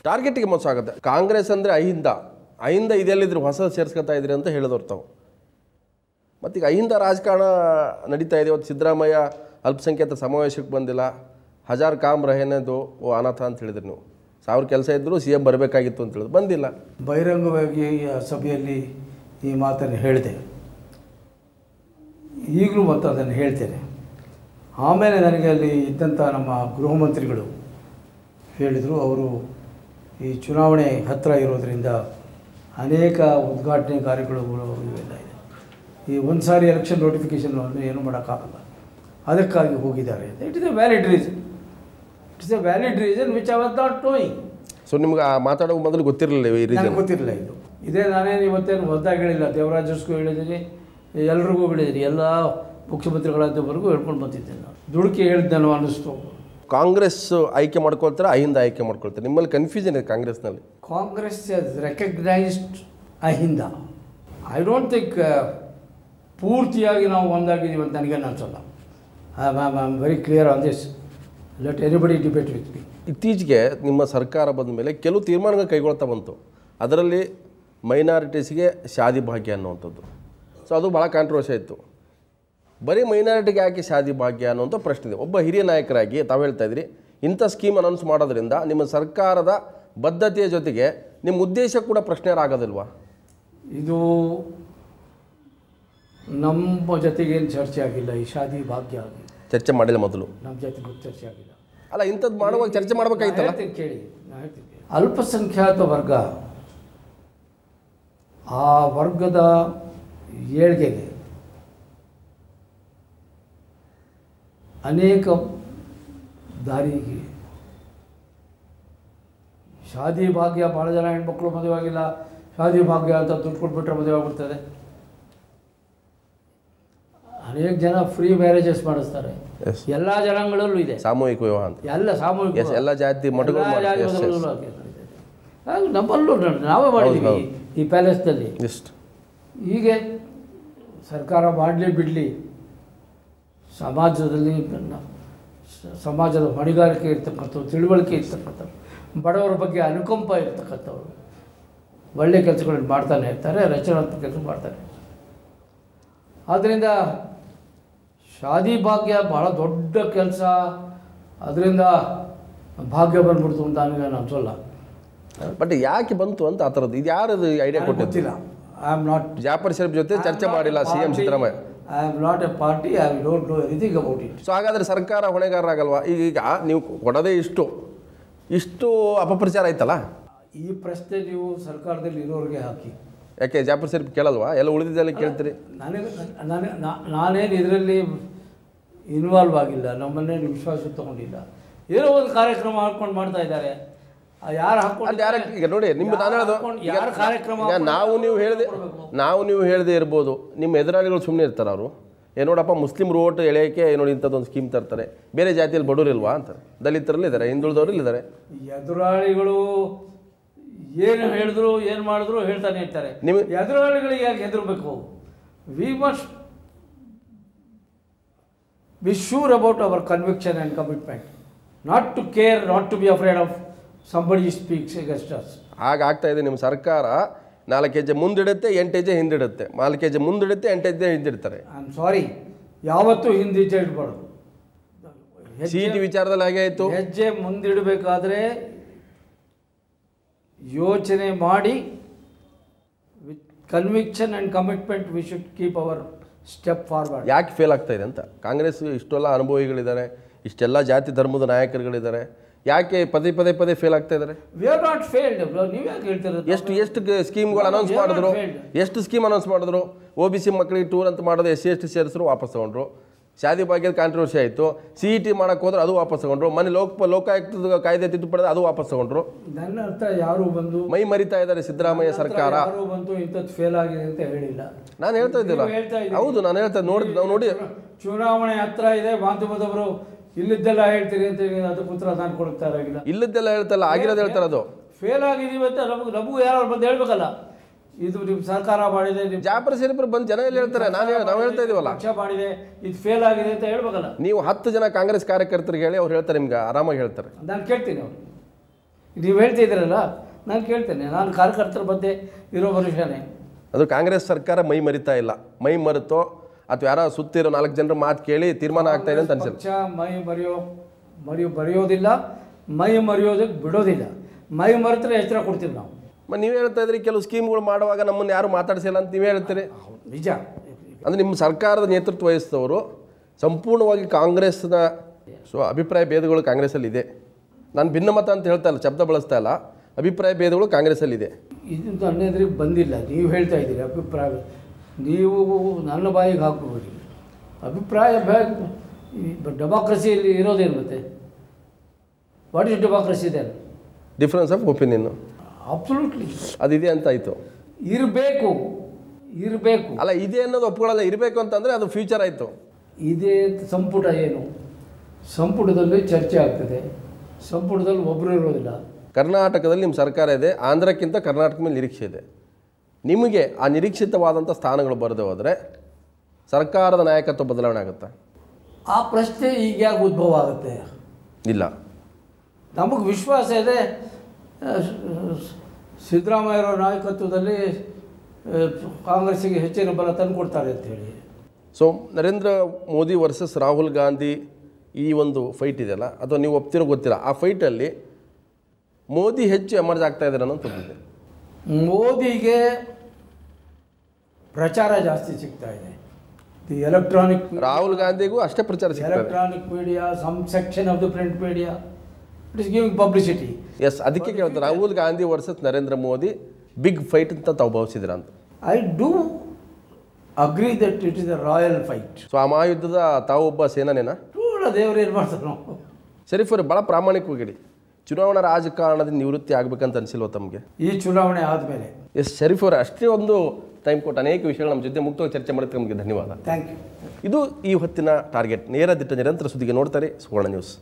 ಟಾರ್ಗೆಟಿಗೆ ಮೋಸ ಆಗುತ್ತೆ. ಕಾಂಗ್ರೆಸ್ ಅಂದರೆ ಅಹಿಂದ ಇದೆಲ್ಲಿದ್ರು ಹೊಸ ಸೇರಿಸ್ಕೊತಾ ಇದ್ರಿ ಅಂತ ಹೇಳಿದವ್ರು ತಾವು. ಮತ್ತೀಗ ಅಹಿಂದ ರಾಜಕಾರಣ ನಡೀತಾ ಇದೆ. ಇವತ್ತು ಸಿದ್ದರಾಮಯ್ಯ ಅಲ್ಪಸಂಖ್ಯಾತ ಸಮಾವೇಶಕ್ಕೆ ಬಂದಿಲ್ಲ. ಹಜಾರ್ ಕಾಮ್ ರಹೇನೆದು ಓ ಅನಾಥ ಅಂತ ಹೇಳಿದ್ರಿ ನೀವು. 1000 ಕೆಲಸ ಇದ್ದರೂ CM ಬರಬೇಕಾಗಿತ್ತು ಅಂತ ಹೇಳಿದ್ರು, ಬಂದಿಲ್ಲ. ಬಹಿರಂಗವಾಗಿ ಸಭೆಯಲ್ಲಿ ಈ ಮಾತನ್ನು ಹೇಳಿದೆ, ಈಗಲೂ ಮತ್ತು ಅದನ್ನು ಹೇಳ್ತೇನೆ. ಆಮೇಲೆ ನನಗೆ ಅಲ್ಲಿ ಇದ್ದಂಥ ನಮ್ಮ ಗೃಹ ಮಂತ್ರಿಗಳು ಹೇಳಿದರು, ಅವರು ಈ ಚುನಾವಣೆ ಹತ್ತಿರ ಇರೋದರಿಂದ ಅನೇಕ ಉದ್ಘಾಟನೆ ಕಾರ್ಯಗಳು ಇವೆಲ್ಲ ಇದೆ, ಈ ಒಂದು ಸಾರಿ ಎಲೆಕ್ಷನ್ ನೋಟಿಫಿಕೇಷನ್ ಏನು ಮಾಡೋಕ್ಕಾಗಲ್ಲ, ಅದಕ್ಕಾಗಿ ಹೋಗಿದ್ದಾರೆ. It is A valid reason. It's A valid reason which I was not knowing. So ನಿಮ್ಗೆ ಮಾತಾಡೋ ಮೊದಲು ಗೊತ್ತಿರಲಿಲ್ಲ ಈ ರೀಸನ್? ಗೊತ್ತಿರಲಿಲ್ಲ ಇದು. ಇದೇ ನಾನೇನು ಇವತ್ತೇನು ಹೊಸದಾಗಿ ಹೇಳಿಲ್ಲ. ದೇವರಾಜಸ್ಗೂ ಹೇಳಿದ್ದೀನಿ, ಎಲ್ರಿಗೂ ಹೇಳಿದ್ದೀನಿ, ಎಲ್ಲ ಮುಖ್ಯಮಂತ್ರಿಗಳಾದವರೆಗೂ ಹೇಳ್ಕೊಂಡು ಬಂದಿದ್ದೇನೆ. ನಾನು ದುಡುಕಿ ಹೇಳಿದ್ದೇನೋ ಅನ್ನಿಸ್ತು. ಕಾಂಗ್ರೆಸ್ ಆಯ್ಕೆ ಮಾಡ್ಕೊಳ್ತಾರೆ, ಅಹಿಂದ ಆಯ್ಕೆ ಮಾಡ್ಕೊಳ್ತಾರೆ. ನಿಮ್ಮಲ್ಲಿ ಕನ್ಫ್ಯೂಷನ್ ಇದೆ ಕಾಂಗ್ರೆಸ್ನಲ್ಲಿ. Congress recognised Ahinda. I don't think ಪೂರ್ತಿಯಾಗಿ ನಾವು ಒಂದಾಗಿದ್ದೀವಿ ಅಂತ ನನಗೇನು ಅನಿಸಲ್ಲ. I am very clear on this. Let anybody debate with ಮಿ. ಇತ್ತೀಚೆಗೆ ನಿಮ್ಮ ಸರ್ಕಾರ ಬಂದ ಮೇಲೆ ಕೆಲವು ತೀರ್ಮಾನಗಳು ಕೈಗೊಳ್ತಾ ಬಂತು. ಅದರಲ್ಲಿ ಮೈನಾರಿಟೀಸ್ಗೆ ಶಾದಿ ಭಾಗ್ಯ ಅನ್ನುವಂಥದ್ದು. ಸೊ ಅದು ಭಾಳ ಕಾಂಟ್ರವರ್ಸಿ ಇತ್ತು. ಬರೀ ಮೈನಾರಿಟಿಗೆ ಯಾಕೆ ಶಾದಿ ಭಾಗ್ಯ ಅನ್ನುವಂಥ ಪ್ರಶ್ನೆ ಇದೆ. ಒಬ್ಬ ಹಿರಿಯ ನಾಯಕರಾಗಿ ತಾವು ಹೇಳ್ತಾ ಇದ್ರಿ, ಇಂಥ ಸ್ಕೀಮ್ ಅನೌನ್ಸ್ ಮಾಡೋದ್ರಿಂದ ನಿಮ್ಮ ಸರ್ಕಾರದ ಬದ್ಧತೆಯ ಜೊತೆಗೆ ನಿಮ್ಮ ಉದ್ದೇಶ ಕೂಡ ಪ್ರಶ್ನೆ ಆಗೋದಿಲ್ವಾ? ಇದು ನಮ್ಮ ಜೊತೆಗೇನು ಚರ್ಚೆ ಆಗಿಲ್ಲ. ಈ ಶಾದಿ ಭಾಗ್ಯ ಆಗಿ ಚರ್ಚೆ ಮಾಡಿಲ್ಲ. ಮೊದಲು ನಮ್ಮ ಜೊತೆ ಚರ್ಚೆ ಆಗಿಲ್ಲ. ಅಲ್ಲ, ಇಂಥದ್ದು ಮಾಡುವಾಗ ಚರ್ಚೆ ಮಾಡಬೇಕಾಗಿತ್ತಲ್ಲ. ಕೇಳಿ, ನಾನು ಹೇಳ್ತೀನಿ. ಅಲ್ಪಸಂಖ್ಯಾತ ವರ್ಗ, ಆ ವರ್ಗದ ಏಳ್ಗೆಗೆ ಅನೇಕ ದಾರಿಗೆ ಶಾದಿ ಭಾಗ್ಯ. ಭಾಳ ಜನ ಹೆಣ್ಮಕ್ಳು ಮದುವೆ ಆಗಿಲ್ಲ, ಶಾದಿ ಭಾಗ್ಯ ಅಂತ ದುಡ್ಡು ಕೊಟ್ಬಿಟ್ರೆ ಮದುವೆ ಆಗ್ಬಿಡ್ತದೆ. ಅನೇಕ ಜನ ಫ್ರೀ ಮ್ಯಾರೇಜಸ್ ಮಾಡಿಸ್ತಾರೆ. ಎಲ್ಲ ಜನಾಂಗಗಳಲ್ಲೂ ಇದೆ ಸಾಮೂಹಿಕ ವಿವಾಹ ಅಂತ. ಎಲ್ಲ ಸಾಮೂಹಿಕ, ಎಲ್ಲ ಜಾತಿ ಮಠಗಳು ನಮ್ಮಲ್ಲೂ ನಾವೇ ಮಾಡಿದ್ದೀವಿ ಈ ಪ್ಯಾಲೇಸ್ನಲ್ಲಿ. ಹೀಗೆ ಸರ್ಕಾರ ಮಾಡಲಿ ಬಿಡಲಿ, ಸಮಾಜದಲ್ಲಿ ಸಮಾಜದ ಹೊಣೆಗಾರಿಕೆ ಇರ್ತಕ್ಕಂಥವ್ರು, ತಿಳುವಳಿಕೆ ಇರ್ತಕ್ಕಂಥವ್ರು, ಬಡವರ ಬಗ್ಗೆ ಅನುಕಂಪ ಇರ್ತಕ್ಕಂಥವ್ರು ಒಳ್ಳೆಯ ಕೆಲಸಗಳನ್ನು ಮಾಡ್ತಾನೆ ಇರ್ತಾರೆ, ರಚನಾತ್ಮಕ ಕೆಲಸ ಮಾಡ್ತಾರೆ. ಆದ್ದರಿಂದ ಶಾದಿ ಭಾಗ್ಯ ಭಾಳ ದೊಡ್ಡ ಕೆಲಸ, ಅದರಿಂದ ಭಾಗ್ಯ ಬಂದ್ಬಿಡ್ತು ಅಂತ ನನಗೇನು ಅನ್ಸೋಲ್ಲ. ಬಟ್ ಯಾಕೆ ಬಂತು ಅಂತ ಆ ಥರದ್ದು ಇದು ಯಾರದು ಐಡಿಯಾ ಕೊಟ್ಟಿಲ್ಲ. I am not Jaffer Sharief ಜೊತೆ ಚರ್ಚೆ ಮಾಡಿಲ್ಲ CM Siddaramaiah. I am not a party, I don't know anything about it. So ಹಾಗಾದರೆ ಸರ್ಕಾರ ಹೊಣೆಗಾರರಾಗಲ್ವಾ? ಈಗ ನೀವು ಕೊಡೋದೇ ಇಷ್ಟು ಅಪಪ್ರಚಾರ ಆಯ್ತಲ್ಲ. ಈ ಪ್ರಶ್ನೆ ನೀವು ಸರ್ಕಾರದಲ್ಲಿ ಇರೋರಿಗೆ ಹಾಕಿ. ಯಾಕೆ ಜಾಫರ್ ಶರೀಫ್ ಕೇಳಲ್ವಾ? ಎಲ್ಲ ಉಳಿದಿದ್ದೆಲ್ಲ ಕೇಳ್ತೀರಿ. ನಾನೇನು ಇದರಲ್ಲಿ ಇನ್ವಾಲ್ವ್ ಆಗಿಲ್ಲ, ನಮ್ಮನ್ನೇನು ವಿಶ್ವಾಸ ತಗೊಂಡಿಲ್ಲ. ಏನೋ ಒಂದು ಕಾರ್ಯಕ್ರಮ ಹಾಕ್ಕೊಂಡು ಮಾಡ್ತಾ ಇದ್ದಾರೆ. ಯಾರು ಹಾಕೊಂಡು ಈಗ ನೋಡಿ, ನಿಮ್ಗೆ ನಾನು ಹೇಳೋದು, ಯಾರು ಕಾರ್ಯಕ್ರಮ ಈಗ ನಾವು ನೀವು ಹೇಳದೆ ಇರ್ಬೋದು, ನಿಮ್ಮ ಎದುರಾಳಿಗಳು ಸುಮ್ಮನೆ ಇರ್ತಾರೆ. ಅವರು ನೋಡಪ್ಪ ಮುಸ್ಲಿಮ್ರು ಓಟ್ ಎಳೆಯೋಕ್ಕೆ ನೋಡಿ ಇಂಥದ್ದೊಂದು ಸ್ಕೀಮ್ ತರ್ತಾರೆ, ಬೇರೆ ಜಾತಿಯಲ್ಲಿ ಬಡವರಿಲ್ವಾ ಅಂತ. ದಲಿತರಲ್ಲಿ ಇದ್ದಾರೆ, ಹಿಂದುಳಿದವರು ಇದ್ದಾರೆ. ಎದುರಾಳಿಗಳು ಏನು ಹೇಳಿದ್ರು ಏನು ಮಾಡಿದ್ರು ಹೇಳ್ತಾನೆ ಇರ್ತಾರೆ. ನಿಮಗೆ ಎದುರಾಳಿಗಳಿಗೆ ಯಾಕೆ ಹೆದರಬೇಕು? We must be sure about our conviction and commitment, not to care, not to be afraid of somebody speaks against us. ಹಾಗಾಗ್ತಾ ಇದೆ. ನಿಮ್ಮ ಸರ್ಕಾರ 4 ಹೆಜ್ಜೆ ಮುಂದಿಡುತ್ತೆ, 8 ಹೆಜ್ಜೆ ಹಿಂದಿಡುತ್ತೆ. 4 ಹೆಜ್ಜೆ ಮುಂದಿಡುತ್ತೆ, 8 ಹೆಜ್ಜೆ ಹಿಂದಿಡ್ತಾರೆ. ಐ ಆಮ್ ಸಾರಿ, ಯಾವತ್ತೂ ಹಿಂದಿಜ್ಜೆ ಇಡಬಾರ್ದು. CET ವಿಚಾರದಲ್ಲಿ ಹಾಗೆ ಆಯಿತು. ಹೆಜ್ಜೆ ಮುಂದಿಡಬೇಕಾದ್ರೆ ಯೋಚನೆ ಮಾಡಿ, with conviction and commitment we should keep our step forward. ಯಾಕೆ ಫೇಲ್ ಆಗ್ತಾ ಇದೆ ಅಂತ? ಕಾಂಗ್ರೆಸ್ ಇಷ್ಟೆಲ್ಲ ಅನುಭವಿಗಳಿದ್ದಾರೆ, ಇಷ್ಟೆಲ್ಲ ಜಾತಿ ಧರ್ಮದ ನಾಯಕರುಗಳಿದ್ದಾರೆ, ಯಾಕೆ ಪದೇ ಫೇಲ್ ಆಗ್ತಾ ಇದ್ದಾರೆ? We are not failed. ನೀವು ಯಾಕೆ ಹೇಳ್ತಿರೋದು? ಎಷ್ಟು ಸ್ಕೀಮ್ಗಳು ಅನೌನ್ಸ್ ಮಾಡಿದ್ರು, ಎಷ್ಟು ಸ್ಕೀಮ್ ಅನೌನ್ಸ್ ಮಾಡಿದ್ರು. OBC ಮಕ್ಕಳಿಗೆ ಟೂರ್ ಅಂತ ಮಾಡೋದು, SC ST ಸೇರಿಸಿದ್ರು, ವಾಪಸ್ ತಗೊಂಡ್ರು. ಶಾದಿ ಭಾಗ್ಯದ ಕಾಂಟ್ರವರ್ಸಿ ಆಯಿತು. CET ಮಾಡೋಕ್ಕೆ ಹೋದ್ರೆ ಅದು ವಾಪಸ್ ತಗೊಂಡ್ರು. ಮನೆ ಲೋಕಾಯುಕ್ತದ ಕಾಯ್ದೆ ತಿದ್ದುಪಡಿ ಅದು ವಾಪಸ್ ತಗೊಂಡ್ರು. ನನ್ನ ಅರ್ಥ ಯಾರು ಬಂದು ಮೈ ಮರಿತಾ ಇದ್ದಾರೆ ಸಿದ್ದರಾಮಯ್ಯ ಸರ್ಕಾರ. ಯಾರು ಬಂದು ಇಂಥದ್ದು ಫೇಲ್ ಆಗಿದೆ ಅಂತ ಹೇಳಿಲ್ಲ. ನಾನು ಹೇಳ್ತಾ ಇದ್ದಿಲ್ಲ. ಹೌದು, ನಾನು ಹೇಳ್ತಾ ನೋಡಿ ಚುನಾವಣೆ ಹತ್ರ ಇದೆ, ಮಾಧ್ಯಮದವರು ಇಲ್ಲಿದ್ದೆಲ್ಲ ಹೇಳ್ತೀರಿ ಅಂತ ಅದಕ್ಕೆ ಉತ್ತರ ನಾನು ಕೊಡ್ತಾ ಇರಾಗಿಲ್ಲ. ಇಲ್ಲದ್ದೆಲ್ಲ ಹೇಳ್ತಲ್ಲ, ಆಗಿರೋದು ಹೇಳ್ತಾರೆ. ಅದು ಫೇಲ್ ಆಗಿದೀವಿ ಅಂತ ನಮಗೂ ಯಾರು ಬಂದು ಹೇಳ್ಬೇಕಲ್ಲ. ಇದು ನಿಮ್ಮ ಸರ್ಕಾರ ಮಾಡಿದೆ, ಜಾಫರ್ ಶರೀಫ್ ಬಂದು ಜನ ಎಲ್ಲಿ ಹೇಳ್ತಾರೆ? ನಾವು ಹೇಳ್ತಾ ಇದೀವಲ್ಲ, ಪಕ್ಷ ಮಾಡಿದೆ, ಇದು ಫೇಲ್ ಆಗಿದೆ ಅಂತ ಹೇಳ್ಬೇಕಲ್ಲ. ನೀವು 10 ಜನ ಕಾಂಗ್ರೆಸ್ ಕಾರ್ಯಕರ್ತರಿಗೆ ಹೇಳಿ, ಅವ್ರು ಹೇಳ್ತಾರೆ, ನಿಮ್ಗೆ ಆರಾಮಾಗಿ ಹೇಳ್ತಾರೆ. ನಾನು ಕೇಳ್ತೀನಿ. ಅವರು ನೀವು ಹೇಳ್ತಿದ್ದೀರಲ್ಲ, ನಾನು ಕೇಳ್ತೇನೆ, ನಾನು ಕಾರ್ಯಕರ್ತರ ಮಧ್ಯೆ ಇರೋ ಭವಿಷ್ಯನೇ. ಅದು ಕಾಂಗ್ರೆಸ್ ಸರ್ಕಾರ ಮೈ ಮರಿತಾ ಇಲ್ಲ, ಮೈ ಮರೆತೋ ಅಥವಾ ಯಾರೋ ಸುತ್ತಿರೋ 4 ಜನರ ಮಾತು ಕೇಳಿ ತೀರ್ಮಾನ ಆಗ್ತಾ ಇದೆ ಅಂತ ಅನ್ಸುತ್ತೆ. ಪಕ್ಷ ಬರೆಯೋದಿಲ್ಲ, ಮೈ ಮರೆಯೋದಕ್ಕೆ ಬಿಡೋದಿಲ್ಲ. ಮೈ ಮರೆತರೆ ಎಚ್ಚರ ಕೊಡ್ತೀವಿ ನಾವು. ನೀವು ಹೇಳ್ತಾ ಇದ್ರಿ ಕೆಲವು ಸ್ಕೀಮ್ಗಳು ಮಾಡುವಾಗ ನಮ್ಮನ್ನು ಯಾರು ಮಾತಾಡಿಸಿಲ್ಲ ಅಂತ ನೀವೇ ಹೇಳ್ತೀರಿ. ನಿಜ. ಅಂದರೆ ನಿಮ್ಮ ಸರ್ಕಾರದ ನೇತೃತ್ವ ವಹಿಸಿದವರು ಸಂಪೂರ್ಣವಾಗಿ ಕಾಂಗ್ರೆಸ್ನ ಅಭಿಪ್ರಾಯ ಭೇದಗಳು ಕಾಂಗ್ರೆಸ್ಸಲ್ಲಿ ಇದೆ. ನಾನು ಭಿನ್ನಮತ ಅಂತ ಹೇಳ್ತಾ ಇಲ್ಲ, ಶಬ್ದ ಬಳಸ್ತಾ ಇಲ್ಲ, ಅಭಿಪ್ರಾಯ ಭೇದಗಳು ಕಾಂಗ್ರೆಸ್ಸಲ್ಲಿದೆ. ಇದು ನನ್ನ ಎದುರಿಗೆ ಬಂದಿಲ್ಲ, ನೀವು ಹೇಳ್ತಾ ಇದ್ದೀರಿ ಅಭಿಪ್ರಾಯ. ನೀವು ನನ್ನ ಬಾಯಿಗೆ ಹಾಕಬೇಡಿ. ಅಭಿಪ್ರಾಯ ಡೆಮಾಕ್ರಸಿಯಲ್ಲಿ ಇರೋದೇನು ಮತ್ತೆ? ವಾಟ್ ಇಸ್ ಡೆಮಾಕ್ರಸಿ ಇದೆ? Difference of opinion. ಅಬ್ಸಲ್ಯೂಟ್ಲಿ ಅದಿದೆ ಅಂತ ಆಯಿತು. ಇರಬೇಕು ಅಲ್ಲ, ಇದೆ ಅನ್ನೋದು ಒಪ್ಕೊಳ್ಳಲ್ಲ. ಇರಬೇಕು ಅಂತಂದರೆ ಅದು ಫ್ಯೂಚರ್ ಆಯಿತು. ಇದೇ ಸಂಪುಟ ಏನು? ಸಂಪುಟದಲ್ಲಿ ಚರ್ಚೆ ಆಗ್ತದೆ, ಸಂಪುಟದಲ್ಲಿ ಒಬ್ಬರು ಇರೋದಿಲ್ಲ. ಕರ್ನಾಟಕದಲ್ಲಿ ನಿಮ್ಮ ಸರ್ಕಾರ ಇದೆ, ಆಂಧ್ರಕ್ಕಿಂತ ಕರ್ನಾಟಕ ಮೇಲೆ ನಿರೀಕ್ಷೆ ಇದೆ. ನಿಮಗೆ ಆ ನಿರೀಕ್ಷಿತವಾದಂಥ ಸ್ಥಾನಗಳು ಬರದೆ ಹೋದರೆ ಸರ್ಕಾರದ ನಾಯಕತ್ವ ಬದಲಾವಣೆ ಆಗುತ್ತೆ. ಆ ಪ್ರಶ್ನೆ ಈಗ ಯಾಕೆ ಉದ್ಭವ ಆಗುತ್ತೆ? ಇಲ್ಲ, ನಮಗೆ ವಿಶ್ವಾಸ ಇದೆ ಸಿದ್ದರಾಮಯ್ಯರ ನಾಯಕತ್ವದಲ್ಲಿ ಕಾಂಗ್ರೆಸ್ಸಿಗೆ ಹೆಚ್ಚಿನ ಬಲ ತಂದುಕೊಡ್ತಾರೆ ಅಂಥೇಳಿ. ಸೊ ನರೇಂದ್ರ ಮೋದಿ ವರ್ಸಸ್ ರಾಹುಲ್ ಗಾಂಧಿ ಈ ಒಂದು ಫೈಟ್ ಇದೆಯಲ್ಲ, ಅಥವಾ ನೀವು ಒಪ್ತಿರೋ ಗೊತ್ತಿಲ್ಲ, ಆ ಫೈಟಲ್ಲಿ ಮೋದಿ ಹೆಚ್ಚು ಎಮರ್ಜ್ ಆಗ್ತಾ ಇದ್ದಾರೆ ಅನ್ನೋ ತೋರಿಸಿದೆ. ಮೋದಿಗೆ ಪ್ರಚಾರ ಜಾಸ್ತಿ ಸಿಗ್ತಾ ಇದೆ. ದಿ ಎಲೆಕ್ಟ್ರಾನಿಕ್, ರಾಹುಲ್ ಗಾಂಧಿಗೂ ಅಷ್ಟೇ ಪ್ರಚಾರ ಸಿಗ್ತದೆ. Electronic media, some section of the print media, it is giving publicity. Yes, ಅದಕ್ಕೆ ಕೇಳ್ತಾರೆ Rahul Gandhi versus Narendra Modi big fight ಅಂತ ತಾವು ಭಾವಿಸಿದ್ರ ಅಂತ. I do agree that it is a royal fight. So ಆ ಮಹಾಯುದ್ಧದ ತಾವೊಬ್ಬ ಸೇನಾನೇನಾ? ದೇವರು ಏನು ಮಾಡ್ತಾರೆ ನಾವು. ಶರೀಫ್ ಅವರು ಭಾಳ ಪ್ರಾಮಾಣಿಕವಾಗಿ ಚುನಾವಣಾ ರಾಜಕಾರಣದಿಂದ ನಿವೃತ್ತಿ ಆಗಬೇಕಂತ ಅನಿಸಿಲ್ವ ತಮಗೆ ಈ ಚುನಾವಣೆ ಆದಮೇಲೆ? ಎಸ್ ಶರೀಫ್ ಅವರು ಅಷ್ಟೇ ಒಂದು ಟೈಮ್ ಕೊಟ್ಟು ಅನೇಕ ವಿಷಯಗಳು ನಮ್ಮ ಜೊತೆ ಮುಕ್ತವಾಗಿ ಚರ್ಚೆ ಮಾಡೋದಕ್ಕೆ ನಮಗೆ ಧನ್ಯವಾದ. Thank you. ಇದು ಈ ಹೊತ್ತಿನ ಟಾರ್ಗೆಟ್. ನೇರ ದಿಟ್ಟ ನಿರಂತರ ಸುದ್ದಿಗೆ ನೋಡ್ತಾರೆ ಸುವರ್ಣ ನ್ಯೂಸ್.